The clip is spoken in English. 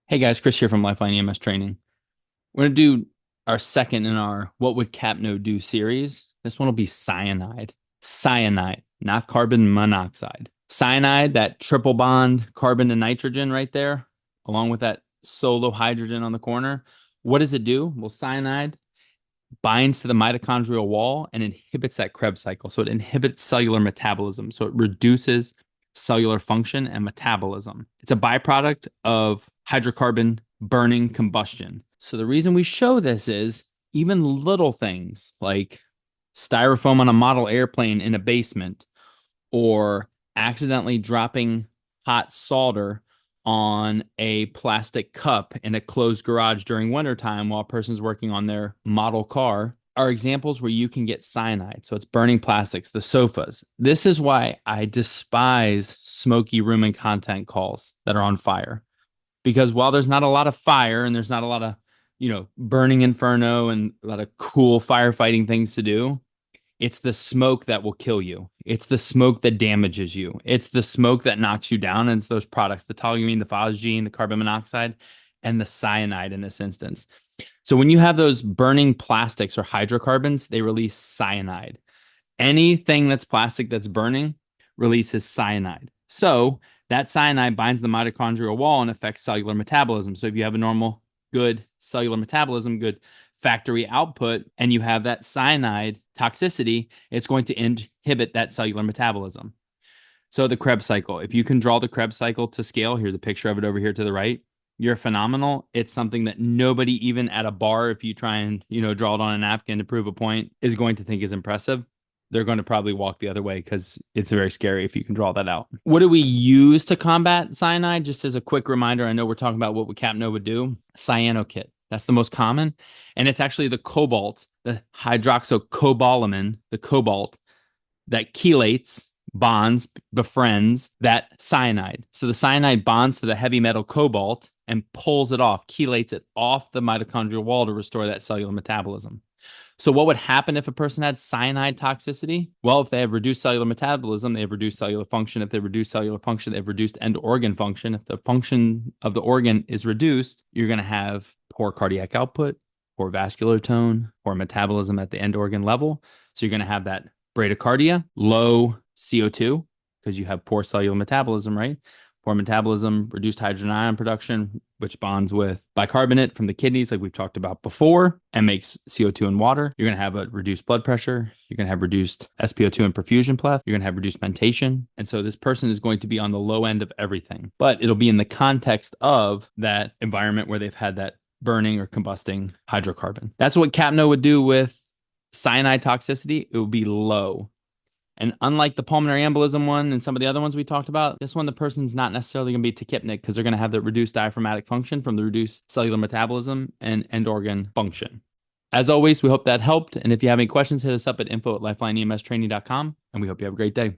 Hey guys, Chris here from Lifeline EMS Training. We're going to do our second in our What Would CAPNO Do series. This one will be cyanide. Cyanide, not carbon monoxide. Cyanide, that triple bond carbon to nitrogen right there, along with that solo hydrogen on the corner. What does it do? Well, cyanide binds to the mitochondrial wall and inhibits that Krebs cycle. So it inhibits cellular metabolism. So it reduces cellular function and metabolism. It's a byproduct of hydrocarbon burning combustion. So the reason we show this is even little things like styrofoam on a model airplane in a basement or accidentally dropping hot solder on a plastic cup in a closed garage during wintertime while a person's working on their model car are examples where you can get cyanide. So it's burning plastics, the sofas. This is why I despise smoky room and content calls that are on fire. Because while there's not a lot of fire and there's not a lot of, burning inferno and a lot of cool firefighting things to do, it's the smoke that will kill you. It's the smoke that damages you. It's the smoke that knocks you down. And it's those products, the toluene, the phosgene, the carbon monoxide, and the cyanide in this instance. So when you have those burning plastics or hydrocarbons, they release cyanide. Anything that's plastic that's burning releases cyanide. So that cyanide binds the mitochondrial wall and affects cellular metabolism. So if you have a normal, good cellular metabolism, good factory output, and you have that cyanide toxicity, it's going to inhibit that cellular metabolism. So the Krebs cycle, if you can draw the Krebs cycle to scale, here's a picture of it over here to the right. You're phenomenal. It's something that nobody, even at a bar, if you try and, draw it on a napkin to prove a point, is going to think is impressive. They're going to probably walk the other way because it's very scary if you can draw that out. What do we use to combat cyanide? Just as a quick reminder, I know we're talking about what CAPNO would do. Cyanokit. That's the most common. And it's actually the cobalt, the hydroxycobalamin, the cobalt that chelates, bonds, befriends that cyanide. So the cyanide bonds to the heavy metal cobalt and pulls it off, chelates it off the mitochondrial wall to restore that cellular metabolism. So what would happen if a person had cyanide toxicity? Well, if they have reduced cellular metabolism, they have reduced cellular function. If they reduce cellular function, they have reduced end organ function. If the function of the organ is reduced, you're going to have poor cardiac output, poor vascular tone, poor metabolism at the end organ level. So you're going to have that bradycardia, low CO2, because you have poor cellular metabolism, right? Poor metabolism, reduced hydrogen ion production, which bonds with bicarbonate from the kidneys, like we've talked about before, and makes CO2 in water. You're going to have a reduced blood pressure. You're going to have reduced SpO2 and perfusion pleth. You're going to have reduced mentation. And so this person is going to be on the low end of everything, but it'll be in the context of that environment where they've had that burning or combusting hydrocarbon. That's what CAPNO would do with cyanide toxicity. It would be low. And unlike the pulmonary embolism one and some of the other ones we talked about, this one, the person's not necessarily going to be tachypnic because they're going to have the reduced diaphragmatic function from the reduced cellular metabolism and end organ function. As always, we hope that helped. And if you have any questions, hit us up at info@lifelineemstraining.com. And we hope you have a great day.